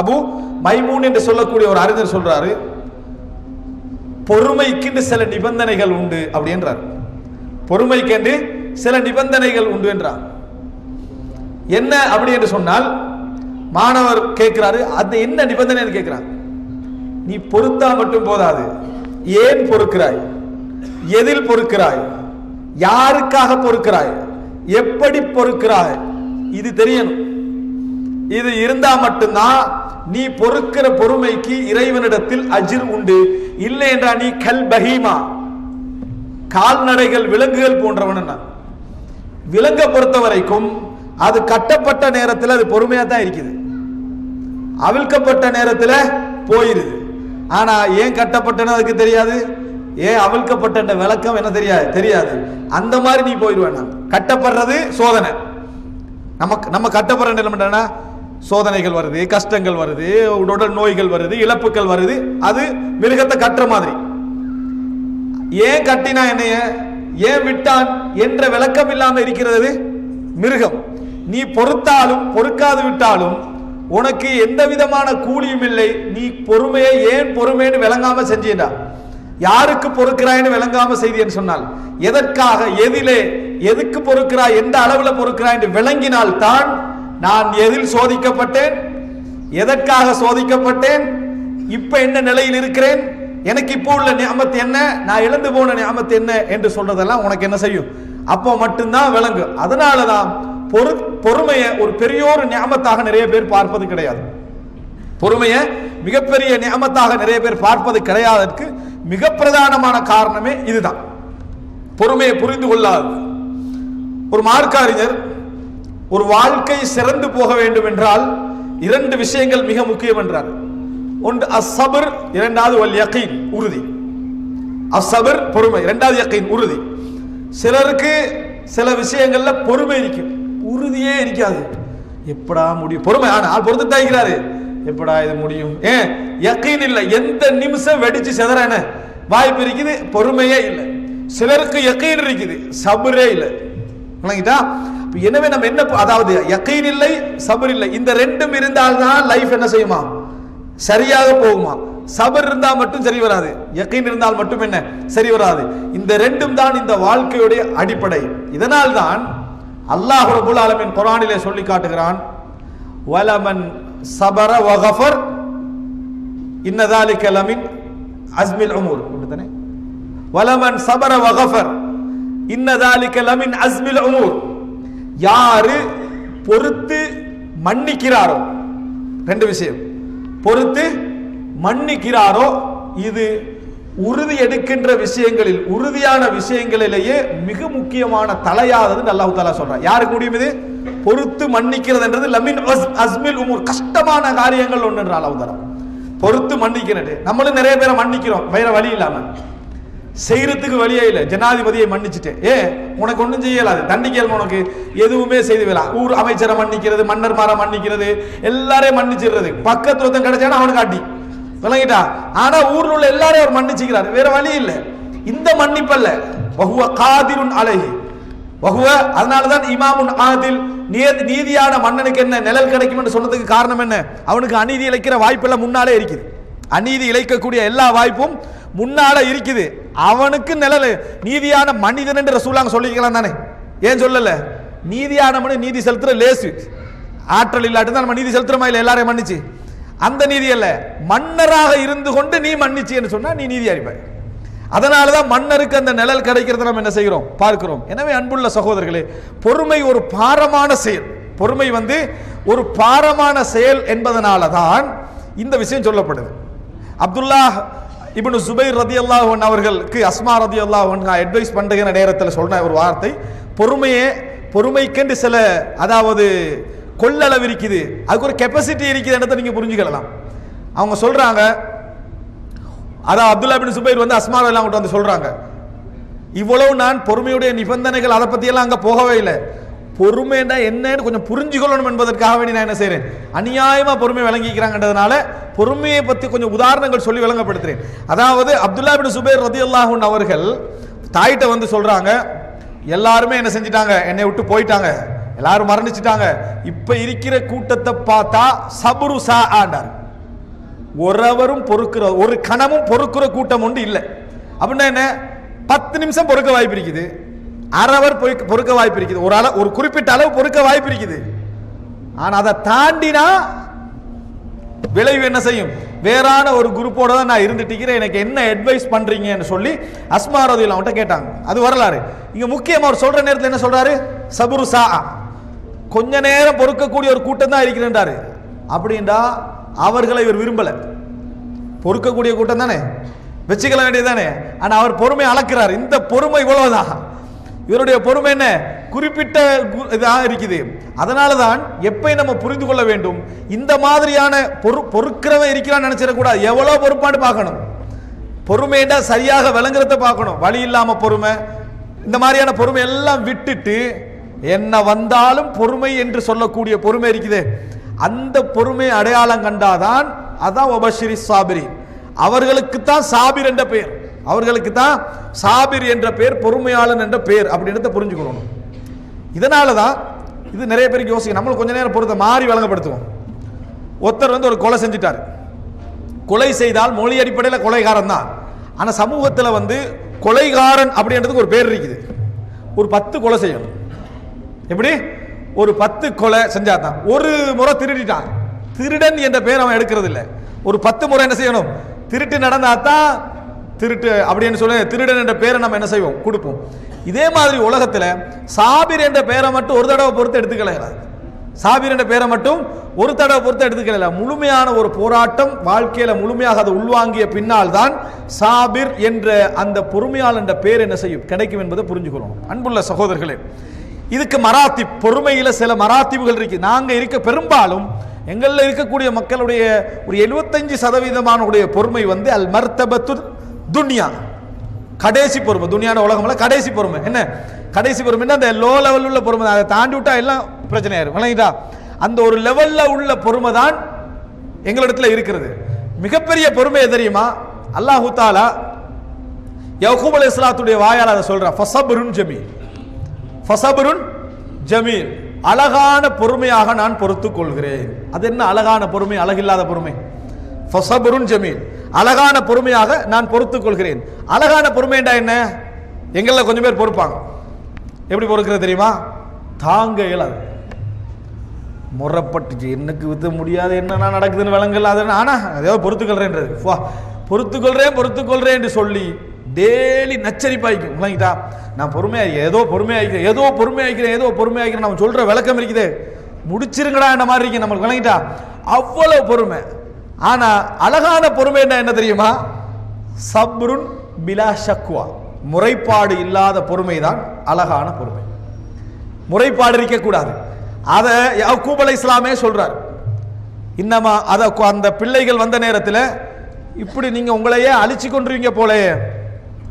அபு மைமூன் என்று சொல்லக்கூடிய ஒரு அறிஞர் சொல்றாரு, பொறுமைக்கு சில நிபந்தனைகள் உண்டு அப்படி என்றார். பொறுமைக்கு சில நிபந்தனைகள் உண்டு என்றார். என்ன அப்படி என்று சொன்னால், மாணவர் கேட்கிறாரு, அது என்ன நிபந்தனை கேட்கிறார். நீ பொறுத்தா மட்டும் போதாது, ஏன் பொறுக்கிறாய், எதில் பொறுக்கிறாய், யாருக்காக பொறுக்கிறாய், எப்படி பொறுக்கிறாய், இது தெரியணும். இது இருந்தா மட்டும்தான் நீ பொறுக்கிற பொறுமைக்கு இறைவனிடத்தில் அஜிர் உண்டு. இல்லை என்றா நீ கல் பஹீமா, கால்நடைகள் விலங்குகள் போன்றவன். விலங்கை பொறுத்த வரைக்கும் அது கட்டப்பட்ட நேரத்தில் அது பொறுமையா தான் இருக்குது, அவிழ்க்கப்பட்ட நேரத்தில் போயிருது. ஆனா ஏன் கட்டப்பட்டன்னு அதுக்கு தெரியாது, ஏன் அவிழ்க்கப்பட்ட விளக்கம் என்ன தெரியாது. அந்த மாதிரி நீ போயிடுவேன். கட்டப்படுறது சோதனை, நம்ம கட்டப்படுற நிலைமைன்னா சோதனைகள் வருது, கஷ்டங்கள் வருது, உடல் நோய்கள் வருது, இழப்புகள் வருது. அது மிருகத்தை கட்டுற மாதிரி. ஏன் கட்டினா என்னைய, ஏன் விட்டான் என்ற விளக்கம் இல்லாம இருக்கிறது மிருகம். நீ பொறுத்தாலும் பொறுக்காது விட்டாலும் உனக்கு எந்த விதமான கூலியும் இல்லை. நீ பொறுமையை ஏன் பொறுமைன்னு விளங்காம செஞ்சீண்டா, யாருக்கு பொறுக்கிறாய்னு விளங்காம செய்தேன்னு சொன்னால், எதற்காக, எதிலே, எதுக்கு பொறுக்கிறாய், எந்த அளவில் பொறுக்கிறாய் என்று விளங்கினால் தான் நான் எதில் சோதிக்கப்பட்டேன், எதற்காக சோதிக்கப்பட்டேன், இப்ப என்ன நிலையில் இருக்கிறேன், எனக்கு இப்போ உள்ள நியமத் என்ன, நான் இழந்து போன நியமத் என்ன என்று சொல்றதெல்லாம் உனக்கு என்ன செய்யும், அப்போ மட்டும்தான் விளங்கும். அதனாலதான் பொறுமையை ஒரு பெரிய ஒரு நியமத்தாக நிறைய பேர் பார்ப்பது கிடையாது. பொறுமையை மிகப்பெரிய நியமத்தாக நிறைய பேர் பார்ப்பது கிடையாதற்கு மிக பிரதானமான காரணமே இதுதான், பொறுமையை புரிந்து கொள்ளாது. ஒரு மார்க்க அறிஞர் ஒரு வாழ்க்கை சிறந்து போக வேண்டும் என்றால் இரண்டு விஷயங்கள் மிக முக்கியம் என்றார். ஒன்று அஸ்ஸபர், இரண்டாவது வல் யகீன், உறுதி. அஸ்ஸபர் பொறுமை, இரண்டாவது யகீன் உறுதி. சிலருக்கு சில விஷயங்கள்ல பொறுமை இருக்கும், உறுதியே இருக்காது. எப்படா முடியும், பொறுமை ஆனால் பொறுத்து தாய்க்கிறாரு, எப்படா இது முடியும், ஏன் யகீன் இல்லை, எந்த நிமிஷம் வெடிச்சு செதறான வாய்ப்பு இருக்குது, பொறுமையே இல்லை. சிலருக்கு யகீன் இருக்குது, சபரே இல்லை. எனவே நம்ம என்ன, அதாவது யகீன் இல்லை, சபர் இல்லை, இந்த ரெண்டும் இருந்தால்தான் லைஃப் என்ன செய்யுமா, சரியாக போகுமா. சபர் இருந்தால் மட்டும் சரி வராது, யகீன் இருந்தால் மட்டும் என்ன சரி வராது. இந்த ரெண்டும் தான் இந்த வாழ்க்கையுடைய அடிப்படை. இதனால் தான் அல்லாஹ் ரப்பல் ஆலமீன் குர்ஆனிலே சொல்லி காட்டுகிறான், வலமன் சபர வகஃபர் இன்ன ذلك லமின் அஸ்மில் உமூர். அப்படிதானே, வலமன் சபர வகஃபர் இன்ன ذلك லமின் அஸ்மில் உமூர். யாரு பொறுத்து மன்னிக்கிறாரோ, ரெண்டு விஷயம், பொறுத்து மன்னிக்கிறாரோ இது உறுதி எடுக்கின்ற விஷயங்களில், உறுதியான விஷயங்களிலேயே மிக முக்கியமான தலையாதது அல்லாஹ் தஆலா சொல்றார். யாருக்கு முடியும் இது, பொறுத்து மன்னிக்கிறது என்றது லமின் அஸ்மில் உமூர், கஷ்டமான காரியங்கள் ஒன்று என்று அல்லாஹ் தஆலா பொறுத்து மன்னிக்கிறது. நம்மளும் நிறைய பேரை மன்னிக்கிறோம் வேற வழி இல்லாம, செய்யறதுக்கு வழியே இல்லை. ஜனாதிபதியை மன்னிச்சுட்டு உனக்கு ஒன்றும் செய்யலாது, தண்டிக்கல் உனக்கு எதுவுமே செய்து விடலாம். ஊர் அமைச்சரை மன்னிக்கிறது, மன்னர்மாரை மன்னிக்கிறது, எல்லாரையும் மன்னிச்சிடுறது. பக்கத்து ஒருத்தன் கிடைச்சானா அவனுக்கு காட்டி விளங்கிட்டா. ஆனா ஊர்ல உள்ள எல்லாரையும் அவர் மன்னிச்சுக்கிறார், வேற வழி இல்லை. இந்த மன்னிப்பல்ல, வஹுவ காதிருன் அலைஹி வஹுவ. அதனாலதான் இமாமுன் ஆதில், நீதியான மன்னனுக்கு என்ன நிழல் கிடைக்கும் என்று சொன்னதுக்கு காரணம் என்ன, அவனுக்கு அநீதி இழைக்கிற வாய்ப்பெல்லாம் முன்னாலே இருக்குது. அநீதி இழைக்கக்கூடிய எல்லா வாய்ப்பும் முன்னால இருக்குது, அவனுக்கு நிழல். நீதியான மனிதன் என்று ரசூலுல்லாஹ் சொல்லிக்கலாம் தானே, ஏன் சொல்லல? நீதியான மனிதன் நீதி செலுத்துற லேசு, ஆற்றல் இல்லாட்டி தான் நம்ம நீதி செலுத்துறமா இல்லை எல்லாரையும் மன்னிச்சு, அந்த நீதி அல்ல. மன்னராக இருந்து கொண்டு நீ மன்னிச்சு என்று சொன்னா நீ நீதி அறிவாய். அதனாலதான் மன்னருக்கு அந்த நிழல் கிடைக்கிறத நம்ம என்ன செய்கிறோம், பார்க்கிறோம். எனவே அன்புள்ள சகோதரர்களே, பொறுமை ஒரு பாரமான செயல். பொறுமை ஒரு பாரமான செயல் என்பதனால தான் இந்த விஷயம் சொல்லப்படுது. அப்துல்லாஹ் இப்னு சுபைர் ரலியல்லாஹு அன்ஹு அவர்களுக்கு அஸ்மா ரலியல்லாஹு அன்ஹா அட்வைஸ் பண்ணுகிற நேரத்தில் சொன்ன ஒரு வார்த்தை, பொறுமைக்கென்று சில, அதாவது கொள்ளளவு இருக்குது, அதுக்கு ஒரு கெப்பாசிட்டி இருக்குதுன்றதை நீங்க புரிஞ்சுக்கலாம். அவங்க சொல்றாங்க, அதான் அப்துல்லா பின் சுபைர் அஸ்மா ரலியல்லாஹு அன்ஹா சொல்றாங்க, இவ்வளவு நான் பொறுமையுடைய நிபந்தனைகள் அதை பத்தி எல்லாம் அங்க போகவே இல்லை, பொறுமைன்னா என்னன்னு கொஞ்சம் புரிஞ்சுக்கொள்ளணும் என்பதற்காக வேண்டி நான் என்ன செய்றேன், அநியாயமா பொறுமை விளங்கிக்கிறாங்கன்றதுனால பொறுமையை பத்தி கொஞ்சம் உதாரணங்கள் சொல்லி விளங்கப்படுத்துறேன். அதாவது அப்துல்லா பின் சுபைர் ரலியல்லாஹு அன்ஹு அவர்கள் தாயிட்ட சொல்றாங்க, எல்லாருமே என்ன செஞ்சிட்டாங்க, என்னை விட்டு போயிட்டாங்க, எல்லாரும் மரணிச்சிட்டாங்க. இப்ப இருக்கிற கூட்டத்தை பார்த்தா சபுரு சா ஆண்டார், ஒருவரும் பொறுக்கிற ஒரு கணமும் பொறுக்கிற கூட்டம் ஒன்று இல்லை. அப்படின்னா என்ன, 10 நிமிஷம் பொறுக்க வாய்ப்பு இருக்குது, அறவர் பொறுக்க வாய்ப்பு இருக்குது, ஒரு குறிப்பிட்ட அளவு பொறுக்க வாய்ப்பு இருக்குது. ஆனா அதை தாண்டினா விளைவு என்ன செய்யும்? வேறான ஒரு குரூப்போட தான் நான் இருந்துட்டு எனக்கு என்ன அட்வைஸ் பண்றீங்கன்னு சொல்லி அஸ்மா ரலியல்லாஹு அன்ஹா கேட்டாங்க. அது வரலாறு. இங்க முக்கியமா அவர் சொல்ற நேரத்தில் என்ன சொல்றாரு? சபுரு சா, கொஞ்ச நேரம் பொறுக்கக்கூடிய ஒரு கூட்டம் தான் இருக்கிறாரு. அப்படின்றா அவர்களை இவர் விரும்பல. பொறுக்கக்கூடிய கூட்டம் தானே, வச்சுக்கல வேண்டியதானே. ஆனா அவர் பொறுமை அளக்கிறார். இந்த பொறுமை இவ்வளவுதான். இவருடைய பொறுமை என்ன, குறிப்பிட்ட இதாக இருக்குது. அதனால தான் எப்ப நம்ம புரிந்து கொள்ள வேண்டும், இந்த மாதிரியான பொறுக்கிறவன் இருக்கிறான்னு நினைச்சிடக்கூடாது. எவ்வளவு பொறுப்பாடு பார்க்கணும். பொறுமைண்டா சரியாக விளங்குறத பார்க்கணும். வழி இல்லாம பொறுமை, இந்த மாதிரியான பொறுமை எல்லாம் விட்டுட்டு என்ன வந்தாலும் பொறுமை என்று சொல்லக்கூடிய பொறுமை இருக்குது. அந்த பொறுமை அடையாளம் கண்டாதான் அதான் வபஷிரி சாபிரி. அவர்களுக்கு தான் சாபிர் என்ற பெயர், அவர்களுக்கு தான் சாபிர் என்ற பெயர், பொறுமையாளன் என்ற பெயர் அப்படின்றத புரிஞ்சுக்கணும். இதனால தான் இது நிறைய பேருக்கு யோசிக்க, நம்மளும் கொஞ்ச நேரம் பொறுத்த மாறி வழங்கப்படுத்துவோம். ஒருத்தர் ஒரு கொலை செஞ்சிட்டார். கொலை செய்தால் மொழி அடிப்படையில் கொலைகாரன் தான். ஆனா சமூகத்தில் கொலைகாரன் அப்படின்றதுக்கு ஒரு பேர் இருக்குது. ஒரு 10 கொலை செய்யணும். எப்படி? ஒரு 10 கொலை செஞ்சாதான். ஒரு முறை திருடிட்டான், திருடன் என்ற பெயர் அவன் எடுக்கிறது இல்லை. ஒரு 10 முறை என்ன செய்யணும்? திருட்டு நடந்தாதான் திருட்டு அப்படின்னு சொல்லி திருடன் என்ற பெயரை நம்ம என்ன செய்வோம்? கொடுப்போம். இதே மாதிரி உலகத்துல சாபிர் என்ற பெயரை மட்டும் ஒரு தடவை பொறுத்து எடுத்துக்கலாம். சாபிர் என்ற பெயரை மட்டும் ஒரு தடவை பொறுத்து எடுத்துக்கலாம். முழுமையான ஒரு போராட்டம் வாழ்க்கையில முழுமையாக அதை உள்வாங்கிய பின்னால் தான் சாபிர் என்ற அந்த பொறுமையாளர் என்ற பெயர் என்ன செய்யும்? கிடைக்கும் என்பதை புரிஞ்சுக்கணும். அன்புள்ள சகோதரர்களே, இதுக்கு மராத்தி, பொறுமையில சில மராத்திபுகள் இருக்கு. நாங்க இருக்க பெரும்பாலும் எங்களில் இருக்கக்கூடிய மக்களுடைய ஒரு 75% பொறுமை அல் மர்தபத்து துன்யா, கடைசி பொறுமை. துன்யான உலகம்ல கடைசி பொறுமை. என்ன கடைசி பொறுமை? அந்த லோ லெவல் உள்ள பொறுமை. அதை தாண்டி விட்டா எல்லாம் பிரச்சனை ஆயிரும். விளங்கிட்டா? அந்த ஒரு லெவல்ல உள்ள பொறுமை தான் எங்களிடத்துல இருக்கிறது. மிகப்பெரிய பொறுமை தெரியுமா? அல்லாஹு தஆலா யக்கூப் அலைஹிஸ்ஸலாத்துடைய வாயால் அதை சொல்றான், ஃபஸப்ருன் ஜமீல், ஃபஸப்ருன் ஜமீல், அழகான பொறுமையாக நான் பொறுத்துக் கொள்கிறேன். அது என்ன அழகான பொறுமை? அழகில்லாத பொறுமை. ஃபஸப்ருன் ஜமீல், அழகான பொறுமையாக நான் பொறுத்துக் கொள்கிறேன். அழகான பொறுமைண்டா என்ன? எங்கள கொஞ்சம் பேர் பொறுப்பாங்க. எப்படி பொறுக்கிறது தெரியுமா? தாங்க இயலாது, முறப்பட்டு எனக்கு வித்த முடியாது, என்ன நடக்குதுன்னு விளங்கல. ஆனா ஏதோ பொறுத்துக்கொள்றேன்றது, பொறுத்துக்கொள்றேன் என்று சொல்லி டெய்லி நச்சரிப்பாய்க்கும். விளங்கிட்டா? நான் பொறுமையாக்கிறேன் நம்ம சொல்ற விளக்கம் இருக்குது, முடிச்சிருங்கடா என்ன மாதிரி இருக்கு நம்மளுக்கு. விளங்கிட்டா? அவ்வளவு பொறுமை. ஆனா அழகான பொறுமை என்ன தெரியுமா? சப்ருன் பிலா ஷக்வா, முறைப்பாடு இல்லாத பொறுமை தான் அழகான பொறுமை. முறைப்பாடு இருக்கக்கூடாது. அதை யக்கூப் அலைஹிஸ்ஸலாமே சொல்றார். இன்னமா அந்த பிள்ளைகள் வந்த நேரத்தில் இப்படி நீங்க உங்களையே அழிச்சு கொண்டுருவீங்க போலயே,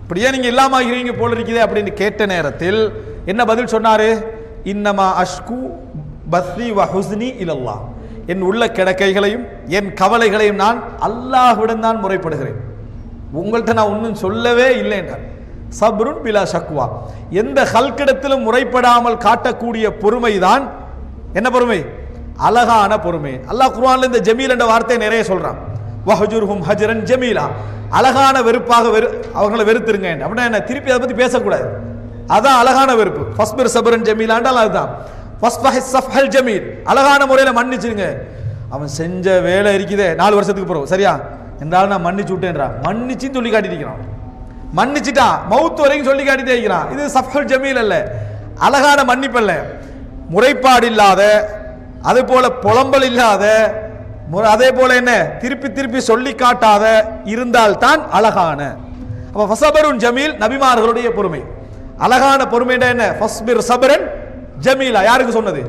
இப்படியே நீங்க இல்லாம ஆகிறீங்க போல இருக்குதே அப்படின்னு கேட்ட நேரத்தில் என்ன பதில் சொன்னாரு? இன்னமா அஷ்கு பஸ்தி வ ஹுஸ்னி இலல்லாஹ், என் உள்ள கிடக்கைகளையும் என் கவலைகளையும் நான் அல்லாஹ்விடம் தான் முறைப்படுகிறேன், உங்கள்கிட்ட நான் ஒன்றும் சொல்லவே இல்லை என்றார். சப்ருன் பிலா ஷக்வா, எந்த ஹல்கிடத்திலும் முறைப்படாமல் காட்டக்கூடிய பொறுமை தான் என்ன பொறுமை? அழகான பொறுமை. அல்லாஹ் குர்ஆன்ல இந்த ஜமீல் என்ற வார்த்தையை நிறைய சொல்றான். வஹஜுர்ஹும் ஹஜ்ரன் ஜமீலா, அழகான வெறுப்பாக அவங்களை வெறுத்துருங்க. அப்படின்னா என்ன? திருப்பி அதை பத்தி பேசக்கூடாது. அதான் அழகான வெறுப்பு. ஃபஸ்பிர் சப்ரன் ஜமீலாண்டால் அதுதான். ஃபஸ்பஹிஸ் ஸஃப்ஹல் ஜமீல், அழகான முறையில் மன்னிச்சிருங்க. அவன் செஞ்ச வேலை இருக்குதே 4 வருஷத்துக்கு பிறகு, சரியா என்றாலும் நான் மன்னிச்சு விட்டேன்றான். மன்னிச்சின்னு சொல்லி காட்டியிருக்கிறான், மன்னிச்சுட்டான், மவுத்து வரைக்கும் சொல்லி காட்டிட்டே இருக்கிறான். இது ஸஃப்ஹுல் ஜமீல் அல்ல, அழகான மன்னிப்பு அல்ல. முறைப்பாடு இல்லாத, அது போல புலம்பல் இல்லாத, அதே போல என்ன திருப்பி சொல்லி காட்டாத இருந்தால் தான் அழகான. அப்ப ஃபஸபருன் ஜமீல் நபிமார்களுடைய பொறுமை. அழகான பொறுமை என்ன? ஃபஸ்பிர் சப்ரன் ஜமீலா. யாருக்கு சொன்னது?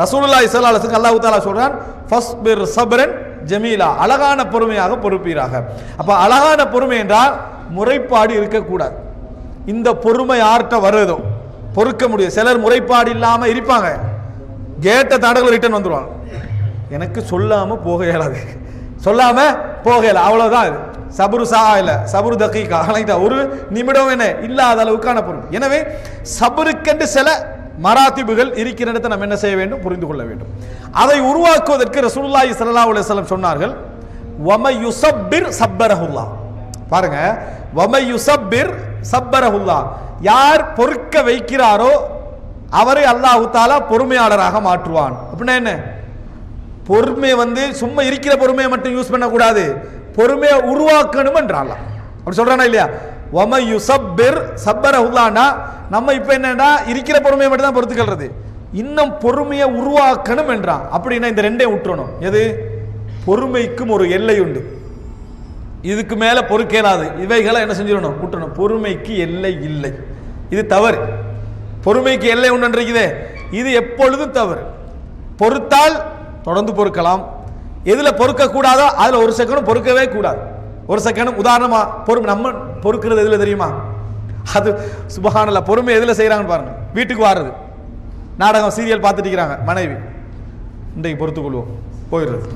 ரசூலுல்லாஹி ஸல்லல்லாஹு அலைஹி வஸல்லம். அல்லாஹ் தஆலா சொல்றான் ஃபஸ்பிர் சப்ரன் ஜமீலா, அழகான பொறுமையாக பொறுப்பீராக. அப்ப அழகான பொறுமை என்றால் முறைப்பாடு இருக்கக்கூடாது. இந்த பொறுமை யார்கிட்ட வருதோ பொறுக்க முடியும். சிலர் முறைப்பாடு இல்லாம இருப்பாங்க, கேட்ட தாண்டல ரிட்டர்ன் வந்துருவாங்க. எனக்கு சொல்லாம போக இயலாது, சொல்லாம போக இயல, அவ்வளவுதான். சபுரு சா இல்ல, சபுரு தகீகா, ஒரு நிமிடம் என்ன இல்லாத அளவுக்கான பொறுமை. எனவே சபுருக்கென்று சில மராத்திபுகள் இருக்கிற இடத்தை நம்ம என்ன செய்ய வேண்டும், புரிந்து கொள்ள வேண்டும். அதை உருவாக்குவதற்கு ரசூலுல்லாஹி ஸல்லல்லாஹு அலைஹி வஸல்லம் சொன்னார்கள், வம யுஸப்பிர் சப்பரஹுல்லாஹ். பாருங்க, வம யுஸப்பிர் சப்பரஹுல்லாஹ், யார் பொறுக்க வைக்கிறாரோ அவரை அல்லாஹ் தஆலா பொறுமையாளராக மாற்றுவான். அப்படின்னா என்ன, பொறுமை சும்மா இருக்கிற பொறுமையை மட்டும் யூஸ் பண்ணக்கூடாது, பொறுமையை உருவாக்கணும் என்றான். அப்படி சொல்றானா இல்லையா? வம யுஸப்பிர் சப்பரஹுல்லாஹ்னா நம்ம இப்ப என்னன்னா இருக்கிற பொறுமையை மட்டும் தான் பொறுத்துக்கிறது, இன்னும் பொறுமையை உருவாக்கணும் என்றான். அப்படின்னா இந்த ரெண்டையும் விட்டுறணும். எது? பொறுமைக்கும் ஒரு எல்லை உண்டு, இதுக்கு மேல பொறுக்கேலாது, இவைகளை என்ன செஞ்சிடணும், விட்டுறணும். பொறுமைக்கு எல்லை இல்லை, இது தவறு. பொறுமைக்கு எல்லை உண்டுன்றீங்களே, இது எப்பொழுதும் தவறு. பொறுத்தால் தொடர்ந்து பொறுக்கலாம், எதுல பொறுக்க கூடாதோ அதுல ஒரு செகண்ட் பொறுக்கவே கூடாது. ஒரு செகண்ட் உதாரணமா பொறுமை, நம்ம பொறுக்கிறது எதுல தெரியுமா? அது சுபஹானல்லாஹ், பொறுமை எதுல செய்யறாங்கன்னு பாருங்க. வீட்டுக்கு வாரது, நாடகம் சீரியல் பார்த்துட்டு இருக்கிறாங்க மனைவி, இன்றைக்கு பொறுத்துக் கொள்வோம் போயிடுறது,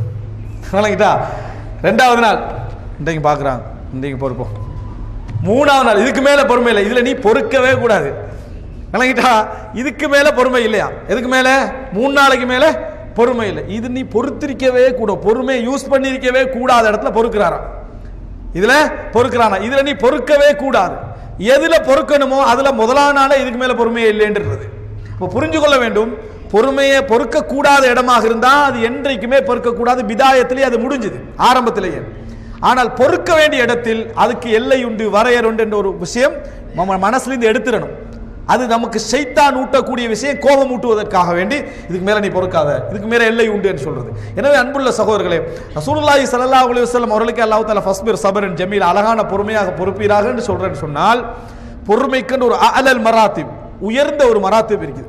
வழங்கிட்டா. ரெண்டாவது நாள் இன்றைக்கு பார்க்குறாங்க, இன்றைக்கு பொறுப்போம். மூணாவது நாள் இதுக்கு மேல பொறுமை இல்லை, இதுல நீ பொறுக்கவே கூடாது, வழங்கிட்டா. இதுக்கு மேல பொறுமை இல்லையா? எதுக்கு மேல? 3 நாளைக்கு மேல பொறுமை இல்லை. இது நீ பொறுத்திருக்கவே கூட, பொறுமையை யூஸ் பண்ணிருக்கவே கூடாத இடத்துல பொறுக்கிறாரா, இதுல பொறுக்கிறானா, இதுல நீ பொறுக்கவே கூடாது. எதுல பொறுக்கணுமோ அதுல முதலான நாளே இதுக்கு மேல பொறுமையே இல்லைன்றது. இப்போ புரிஞ்சு கொள்ள வேண்டும், பொறுமையை பொறுக்க கூடாத இடமாக இருந்தா அது என்றைக்குமே பொறுக்க கூடாது, பிதாயத்திலேயே அது முடிஞ்சது, ஆரம்பத்திலேயே. ஆனால் பொறுக்க வேண்டிய இடத்தில் அதுக்கு எல்லை உண்டு, வரையறை உண்டு என்ற ஒரு விஷயம் நம்ம மனசுலேருந்து எடுத்துடணும். அது நமக்கு ஷைத்தான் ஊட்டக்கூடிய விஷயம், கோபம் ஊட்டுவதற்காக வேண்டி இதுக்கு மேல நீ பொறுக்காத, இதுக்கு மேல எல்லை உண்டு என்று சொல்றது. எனவே அன்புள்ள சகோதரர்களே, ரசூலுல்லாஹி ஸல்லல்லாஹு அலைஹி வஸல்லம் அவர்களுக்கு அல்லாஹ் தஆலா ஃபஸ்பிர் சபரன் ஜமீல், அழகான பொறுமையாக பொறுப்பீராக என்று சொல்றேன்னு சொன்னால், பொறுமைக்கு ஒரு அலல் மராத்திப், உயர்ந்த ஒரு மராத்திப் இருக்குது.